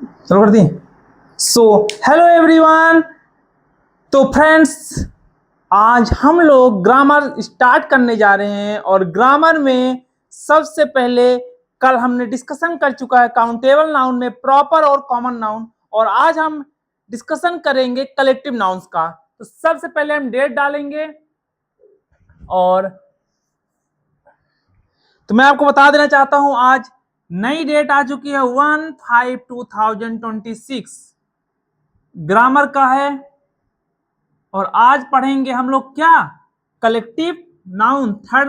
चलो कर दी। So hello everyone. तो फ्रेंड्स, आज हम लोग ग्रामर स्टार्ट करने जा रहे हैं और ग्रामर में सबसे पहले कल हमने डिस्कशन कर चुका है काउंटेबल नाउन में प्रॉपर और कॉमन नाउन, और आज हम डिस्कशन करेंगे कलेक्टिव नाउन्स का। तो सबसे पहले हम डेट डालेंगे, और तो मैं आपको बता देना चाहता हूं आज नई डेट आ चुकी है 1/5/2026 ग्रामर का है। और आज पढ़ेंगे हम लोग क्या, कलेक्टिव नाउन। थर्ड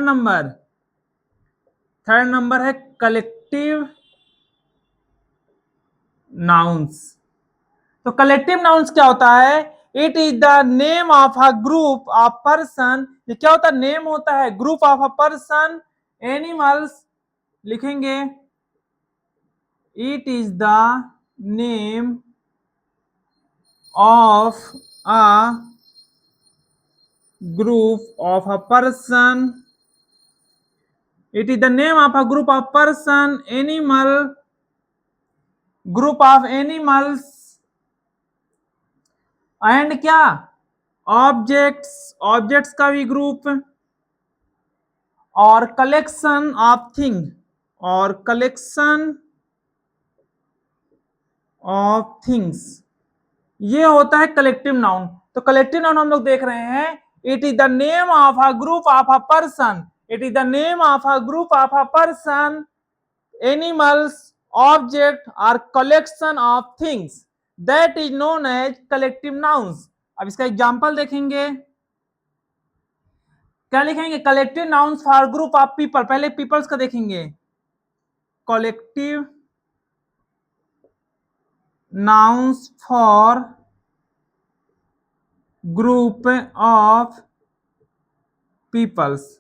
नंबर है कलेक्टिव नाउन्स। तो कलेक्टिव नाउन्स क्या होता है? It is the name of a group of person. ये क्या होता है? नेम होता है group of a person, animals. लिखेंगे it is the name of a group of a person. It is the name of a group of person, animal, group of animals, and क्या, objects का भी group, और collection of things. ये होता है collective noun. तो collective noun हम लोग देख रहे हैं, it is the name of a group of a person. It is the name of a group of a person, animals, object or collection of things that is known as collective nouns। अब इसका example देखेंगे, क्या लिखेंगे? Collective nouns for group of people. पहले peoples का देखेंगे, collective nouns for group of peoples.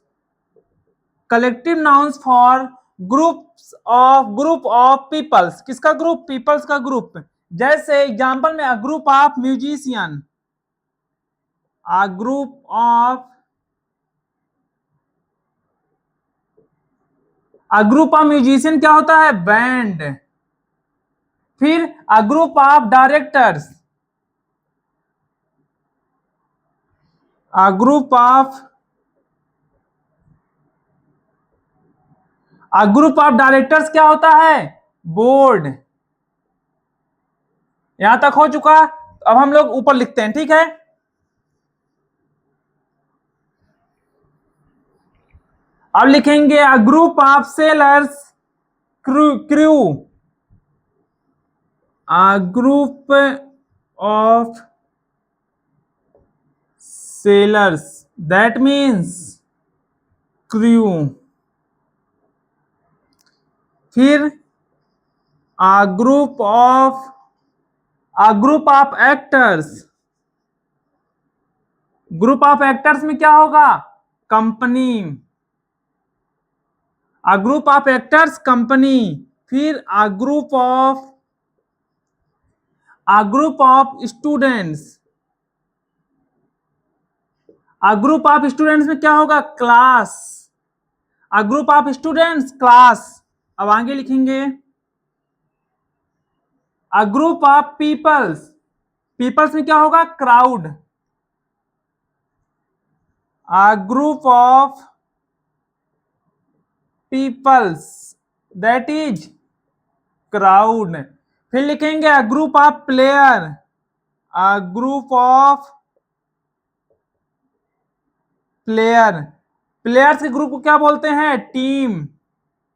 Collective nouns for group of peoples. किसका group? Peoples का ग्रुप। जैसे एग्जांपल में, a group of musician, a group of musician क्या होता है? बैंड। फिर a group of directors, a group of directors क्या होता है? बोर्ड। यहां तक हो चुका। अब हम लोग ऊपर लिखते हैं, ठीक है। अब लिखेंगे a group of sailors, crew, a group of sailors, that means crew. फिर a group of actors. Group of actors में क्या होगा? Company. A group of actors, company. फिर a group of students. A group of students में क्या होगा? Class. A group of students, class. अब आगे लिखेंगे अ ग्रुप ऑफ पीपल्स में क्या होगा? Crowd. A group of peoples, that is crowd. फिर लिखेंगे a group of player, a group of players के ग्रुप को क्या बोलते हैं? टीम।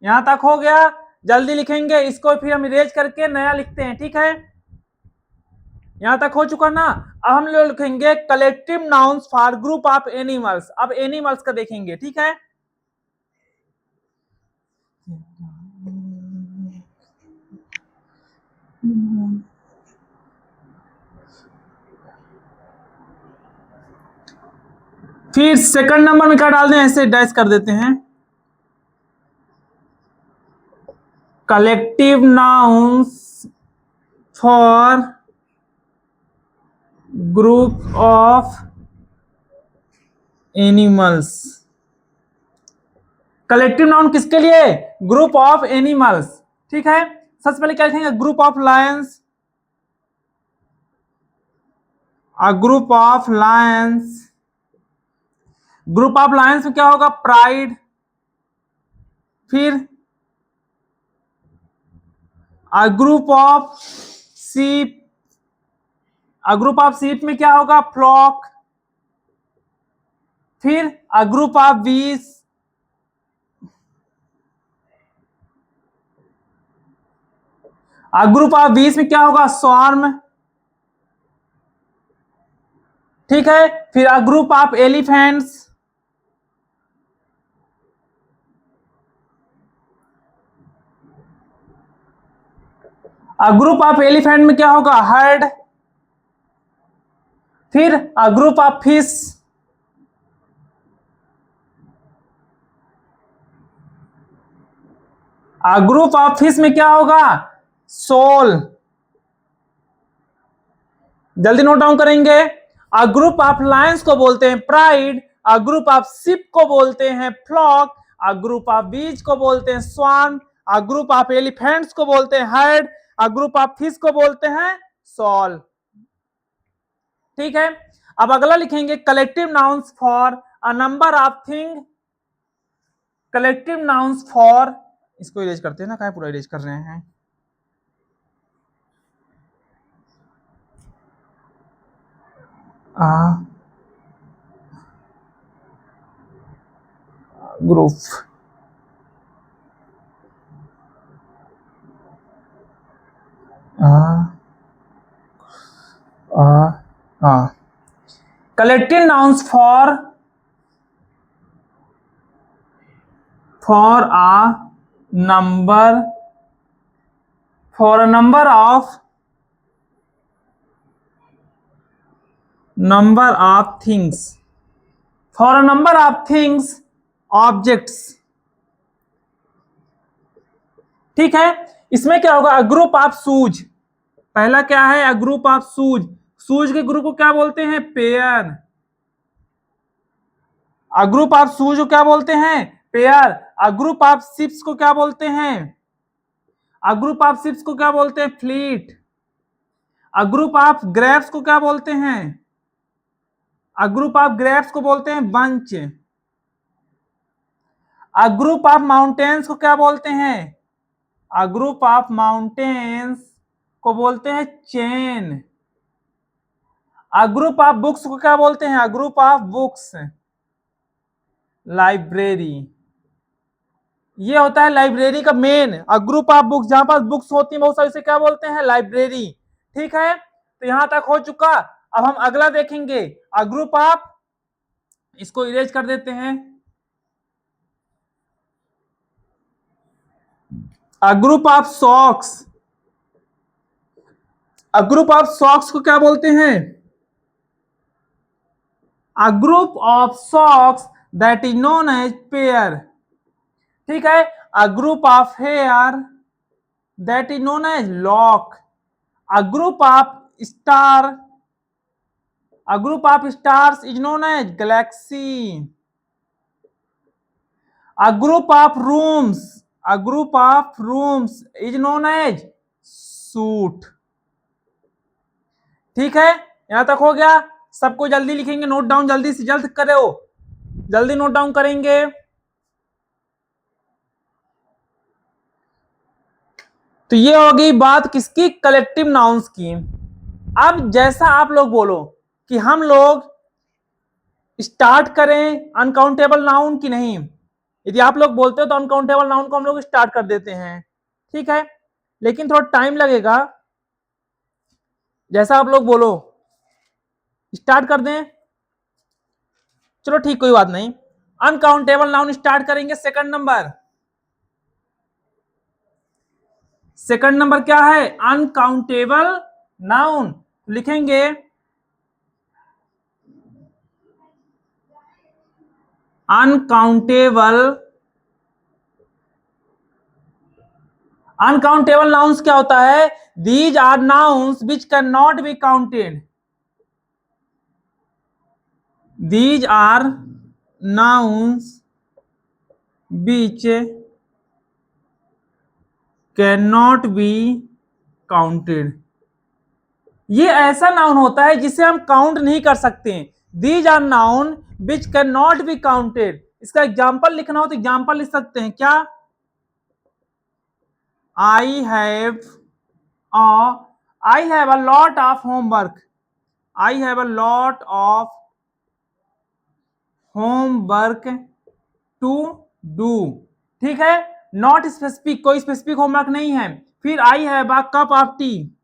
यहां तक हो गया। जल्दी लिखेंगे इसको, फिर हम इरेज करके नया लिखते हैं, ठीक है। यहां तक हो चुका ना। अब हम लोग लिखेंगे collective nouns for group of animals. अब एनिमल्स का देखेंगे, ठीक है। फिर सेकंड नंबर में क्या डाल दें? ऐसे डैश कर देते हैं, collective nouns for group of animals. Collective noun किसके लिए? ग्रुप ऑफ एनिमल्स, ठीक है। सबसे पहले क्या लिखेंगे? Group of Lions, a group of Lions, group of Lions में क्या होगा? प्राइड। फिर a group of sheep, a group of sheep में क्या होगा? फ्लॉक। फिर अ ग्रुप ऑफ बीस, अ ग्रुप ऑफ बीस में क्या होगा? स्वार्म। ठीक है। फिर a group of elephants, a group of elephant में क्या होगा? हर्ड। फिर a group of fish, a group of fish में क्या होगा? सोल। जल्दी नोट डाउन करेंगे। अ ग्रुप ऑफ लायंस को बोलते हैं pride, a group of ship को बोलते हैं फ्लॉक, अ ग्रुप ऑफ बीज को बोलते हैं स्वान, अ ग्रुप ऑफ एलिफेंट्स को बोलते हैं heard, a group of fish को बोलते हैं सॉल। ठीक है। अब अगला लिखेंगे collective nouns for a number of thing, collective nouns for, इसको इरेज करते हैं ना, कहाँ पूरा इरेज कर रहे हैं? Group collective nouns for number for a number of things, for a number of things objects. ठीक है। इसमें क्या होगा? अ ग्रुप ऑफ शूज, पहला क्या है? A group of shoes, shoes के ग्रुप को क्या बोलते हैं? Pair. A group of shoes को क्या बोलते हैं? Pair. A group of ships को क्या बोलते हैं? अ ग्रुप ऑफ शिप्स को क्या बोलते हैं? Fleet. A group of grapes को क्या बोलते हैं? अ ग्रुप ऑफ ग्रेप्स को बोलते हैं bunch. A group of mountains को क्या बोलते हैं? अ ग्रुप ऑफ माउंटेन्स को बोलते हैं chain. A group of books को क्या बोलते हैं? A group of books library. ये होता है लाइब्रेरी का main, a group of books, जहां पास बुक्स होती है बहुत सारी, इसे क्या बोलते हैं? लाइब्रेरी। ठीक है। तो यहां तक हो चुका। अब हम अगला देखेंगे, अ ग्रुप ऑफ, इसको इरेज कर देते हैं, a group of socks, a group of socks को क्या बोलते हैं? A group of socks that is known as pair. ठीक है। A group of hair that is known as lock. A group of star, a group of stars is known as galaxy. A group of rooms, a group of rooms is known as suit. ठीक है। यहां तक हो गया। सबको जल्दी लिखेंगे, note down जल्दी से जल्द करो, जल्दी नोट डाउन करेंगे। तो ये होगी बात किसकी? कलेक्टिव नाउन्स की। अब जैसा आप लोग बोलो कि हम लोग स्टार्ट करें अनकाउंटेबल नाउन की नहीं, यदि आप लोग बोलते हो तो अनकाउंटेबल नाउन को हम लोग स्टार्ट कर देते हैं। ठीक है। लेकिन थोड़ा टाइम लगेगा, जैसा आप लोग बोलो स्टार्ट कर दें। चलो ठीक, कोई बात नहीं। अनकाउंटेबल नाउन स्टार्ट करेंगे। सेकंड नंबर, सेकंड नंबर क्या है? Uncountable noun. लिखेंगे अनकाउंटेबल, अनकाउंटेबल नाउन्स क्या होता है? These are nouns which can not be counted, these are nouns which cannot be counted। ये ऐसा नाउन होता है जिसे हम काउंट नहीं कर सकते। These are noun which can not be counted. इसका एग्जाम्पल लिखना हो तो एग्जाम्पल लिख सकते हैं क्या? I have a lot of homework. I have a lot of homework to do. ठीक है, नॉट स्पेसिफिक, कोई स्पेसिफिक होमवर्क नहीं है। फिर I have a cup of tea.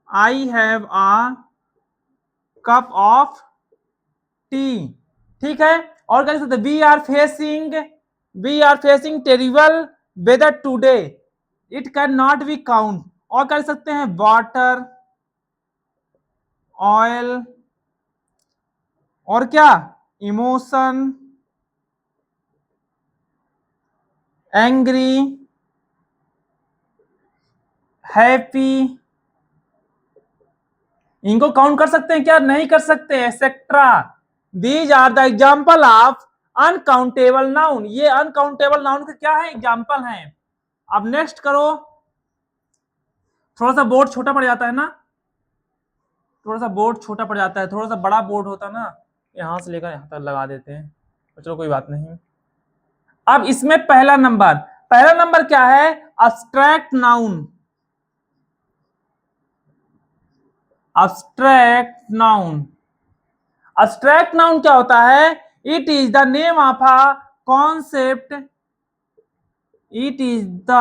I have a cup of tea. ठीक है, और क्या लिख सकते? We are facing terrible weather today. It can not be count. और क्या लिख सकते हैं? वाटर, ऑयल, और क्या? Emotion, angry, happy. इनको काउंट कर सकते हैं क्या? नहीं कर सकते, etcetera. These are the example of uncountable noun. ये अनकाउंटेबल नाउन के क्या है? एग्जाम्पल हैं। अब नेक्स्ट करो। थोड़ा सा बोर्ड छोटा पड़ जाता है ना, थोड़ा सा बोर्ड छोटा पड़ जाता है, थोड़ा सा बड़ा बोर्ड होता है ना, यहां से लेकर यहां तक लगा देते हैं, तो चलो कोई बात नहीं। अब इसमें पहला नंबर क्या है? Abstract noun. Abstract noun. Abstract noun क्या होता है? It is the name of a concept. It is the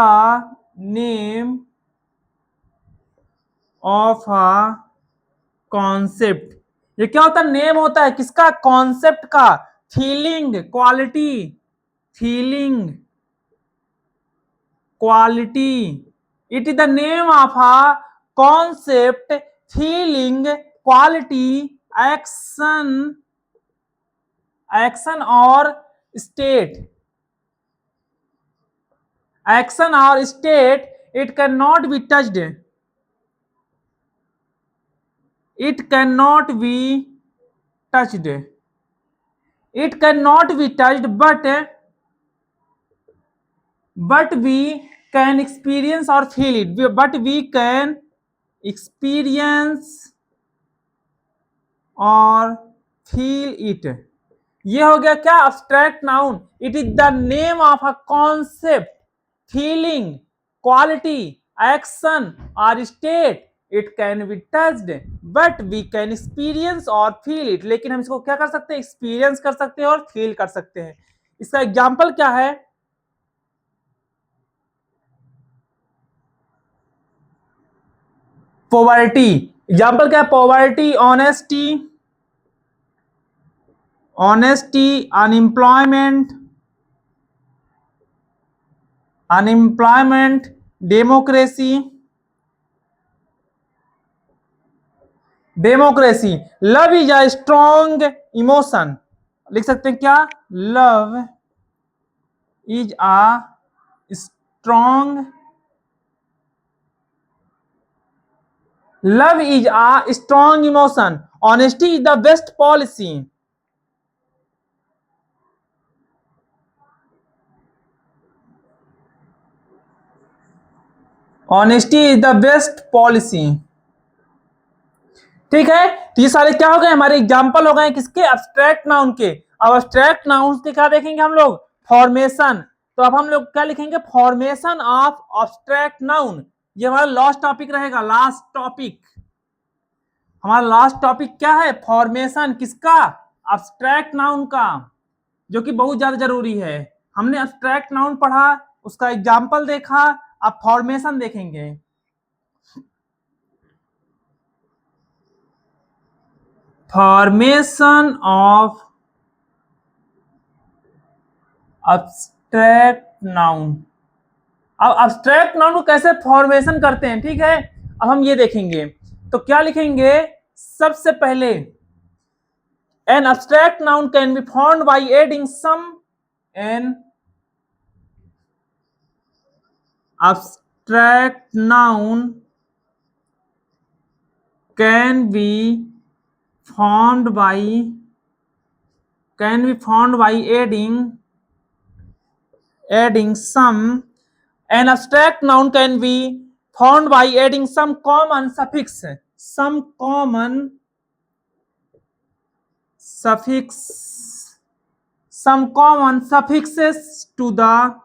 name of a concept. ये क्या होता है? नेम होता है किसका? कॉन्सेप्ट का। Feeling, quality, feeling, quality. It is the name of a concept, feeling, quality, action, action और state. Action और state. It can not be touched. It can not be touched. It can not be touched but we can experience or feel it. But we can experience or feel it. ये हो गया क्या? abstract noun. It is the name of a concept, feeling, quality, action or state. It can be touched but we can experience or feel it. लेकिन हम इसको क्या कर सकते हैं? experience कर सकते हैं और feel कर सकते हैं। इसका एग्जाम्पल क्या है? पॉवर्टी। एग्जाम्पल क्या है? Poverty, honesty, honesty, unemployment, unemployment, democracy, democracy. Love is a strong emotion. लिख सकते हैं क्या? Love is a strong, love is a strong emotion. Honesty is the best policy. Honesty is the best policy. ठीक है, तो ये सारे क्या हो गए? हमारे एग्जाम्पल हो गए किसके? अब्स्ट्रैक्ट नाउन के। अब अब्स्ट्रैक्ट नाउन के क्या देखेंगे हम लोग? फॉर्मेशन। तो अब हम लोग क्या लिखेंगे? Formation of abstract noun. ये हमारा लास्ट टॉपिक रहेगा। लास्ट टॉपिक, हमारा लास्ट टॉपिक क्या है? फॉर्मेशन किसका? अब्स्ट्रैक्ट नाउन का, जो कि बहुत ज्यादा जरूरी है। हमने अब्स्ट्रैक्ट नाउन पढ़ा, उसका एग्जाम्पल देखा, अब फॉर्मेशन देखेंगे। Formation of abstract noun. अब अब्स्ट्रैक्ट नाउन को कैसे फॉर्मेशन करते हैं, ठीक है, अब हम ये देखेंगे। तो क्या लिखेंगे? सबसे पहले an abstract noun can be formed by adding some, an abstract noun can be formed by adding some. An abstract noun can be formed by adding some common suffix. some common suffixes to the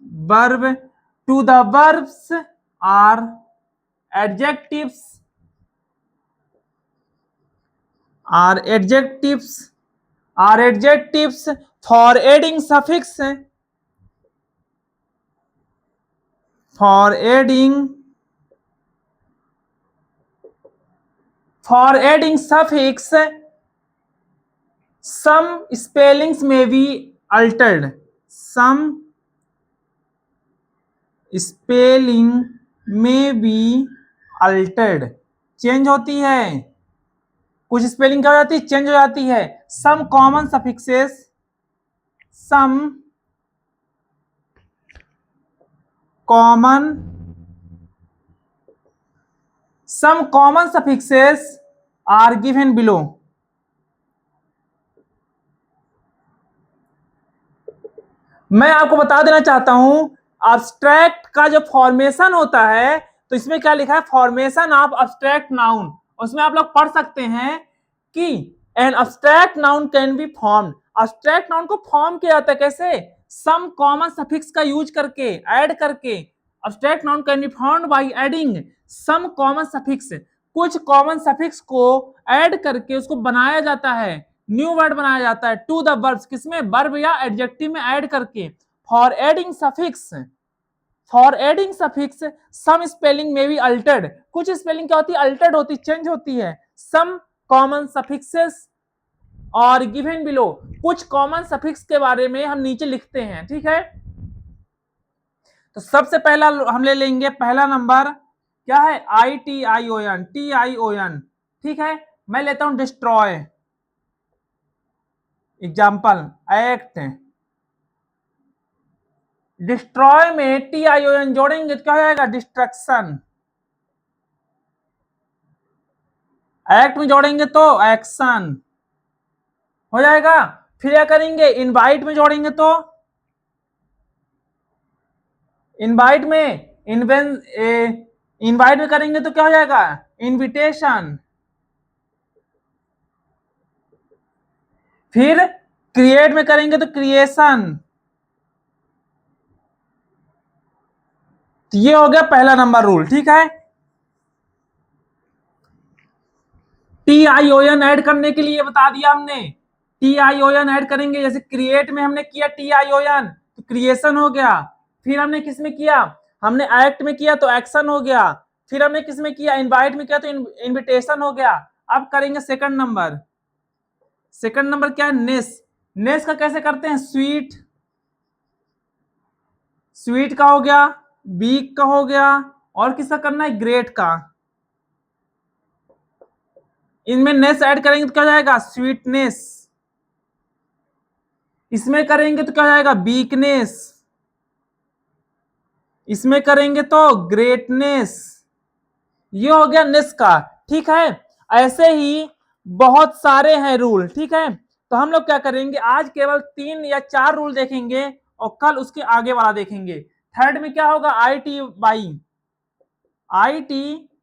verb, to the verbs are adjectives, for adding suffix, some spellings may be altered. Some spelling may be altered. Change होती है, कुछ spelling क्या हो जाती है, change हो जाती है. Some common suffixes are given below. मैं आपको बता देना चाहता हूं, अब्स्ट्रैक्ट का जो फॉर्मेशन होता है, तो इसमें क्या लिखा है, फॉर्मेशन ऑफ अब्स्ट्रैक्ट नाउन. उसमें आप लोग पढ़ सकते हैं कि an abstract noun can be formed. Abstract noun को फॉर्म किया जाता है कैसे, सम कॉमन सफिक्स का यूज करके, ऐड करके. Abstract noun can be formed by adding some common suffix. कुछ कॉमन सफिक्स को ऐड करके उसको बनाया जाता है, न्यू वर्ड बनाया जाता है टू द वर्ब्स. किसमें, वर्ब या एडजेक्टिव में ऐड करके. For adding suffix some spelling में बी अल्टर्ड. कुछ स्पेलिंग क्या होती है, अल्टर्ड होती, चेंज होती है. Some common suffixes are given below. कुछ कॉमन सफिक्स के बारे में हम नीचे लिखते हैं, ठीक है. तो सबसे पहला हम ले लेंगे, पहला नंबर क्या है, TION. ठीक है, मैं लेता हूं डिस्ट्रॉय. Example, act. डिस्ट्रॉय में TION जोड़ेंगे तो क्या हो जाएगा, डिस्ट्रक्शन. एक्ट में जोड़ेंगे तो एक्शन हो जाएगा. फिर क्या करेंगे, इनवाइट में जोड़ेंगे तो इनवाइट में करेंगे तो क्या हो जाएगा, इनविटेशन. फिर क्रिएट में करेंगे तो क्रिएशन. तो ये हो गया पहला नंबर रूल, ठीक है. TION ऐड करने के लिए बता दिया हमने. TION ऐड करेंगे, जैसे क्रिएट में हमने किया TION तो क्रिएशन हो गया. फिर हमने किस में किया, हमने एक्ट में किया तो एक्शन हो गया. फिर हमने किस में किया, इनवाइट में किया तो इनविटेशन हो गया. अब करेंगे सेकंड नंबर. सेकंड नंबर क्या है, नेस का कैसे करते हैं, स्वीट का हो गया, बीक का हो गया, और किसका करना है, ग्रेट का. इनमें नेस ऐड करेंगे तो क्या जाएगा, स्वीटनेस. इसमें करेंगे तो क्या जाएगा, बीकनेस. इसमें करेंगे तो ग्रेटनेस. ये हो गया नेस का, ठीक है. ऐसे ही बहुत सारे हैं रूल, ठीक है. तो हम लोग क्या करेंगे, आज केवल 3 या 4 रूल देखेंगे और कल उसके आगे वाला देखेंगे. थर्ड में क्या होगा, IT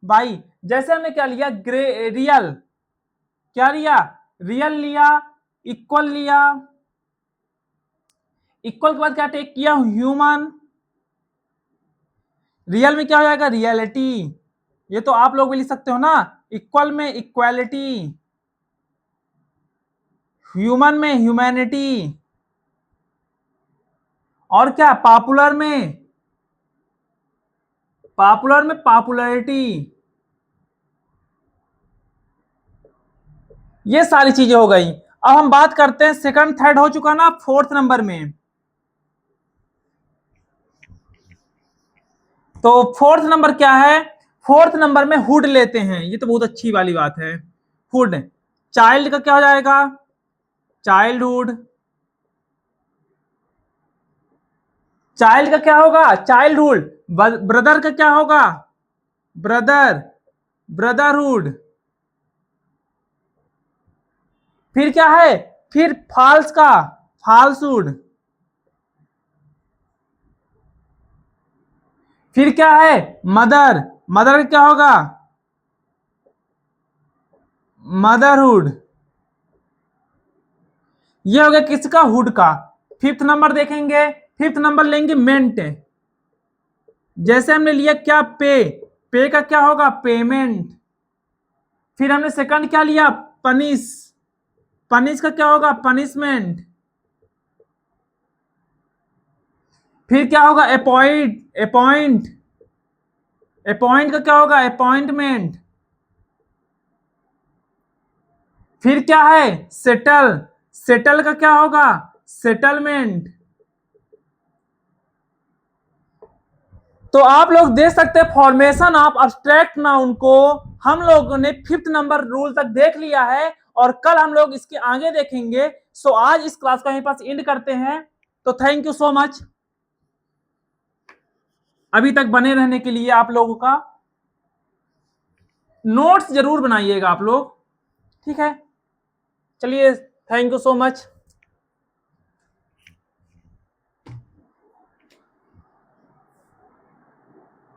बाई. जैसे हमने क्या लिया, रियल. क्या लिया, रियल लिया, इक्वल लिया. इक्वल के बाद क्या टेक किया, ह्यूमन. रियल में क्या हो जाएगा, रियलिटी. ये तो आप लोग भी लिख सकते हो ना. इक्वल में इक्वालिटी, ह्यूमन में ह्यूमैनिटी, और क्या, पॉपुलर में पॉपुलैरिटी. ये सारी चीजें हो गई. अब हम बात करते हैं, सेकंड थर्ड हो चुका ना, फोर्थ नंबर में. तो फोर्थ नंबर क्या है, फोर्थ नंबर में हुड लेते हैं. ये तो बहुत अच्छी वाली बात है, हुड. चाइल्ड का क्या हो जाएगा, चाइल्डहुड. चाइल्ड का क्या होगा, चाइल्डहुड. ब्रदर का क्या होगा, ब्रदरहुड. फिर क्या है, फिर फॉल्स का, फॉल्सहुड. फिर क्या है, मदर, मदर क्या होगा? मदरहुड। ये हो गया किसका? हुड का। फिफ्थ नंबर देखेंगे, फिफ्थ नंबर लेंगे मेंट। जैसे हमने लिया क्या? पे। पे का क्या होगा? पेमेंट। फिर हमने सेकंड क्या लिया? पनिश। पनिश का क्या होगा? पनिशमेंट। फिर क्या होगा? अपॉइंट। अपॉइंट। अपॉइंट का क्या होगा? अपॉइंटमेंट। फिर क्या है? सेटल। सेटल का क्या होगा? सेटलमेंट। तो आप लोग देख सकते हैं फॉर्मेशन ऑफ अब्स्ट्रैक्ट नाउन को हम लोगों ने फिफ्थ नंबर रूल तक देख लिया है और कल हम लोग इसके आगे देखेंगे। सो आज इस क्लास का यहीं पास एंड करते हैं। तो थैंक यू सो मच अभी तक बने रहने के लिए। आप लोगों का नोट्स जरूर बनाइएगा आप लोग, ठीक है? चलिए, थैंक यू सो मच।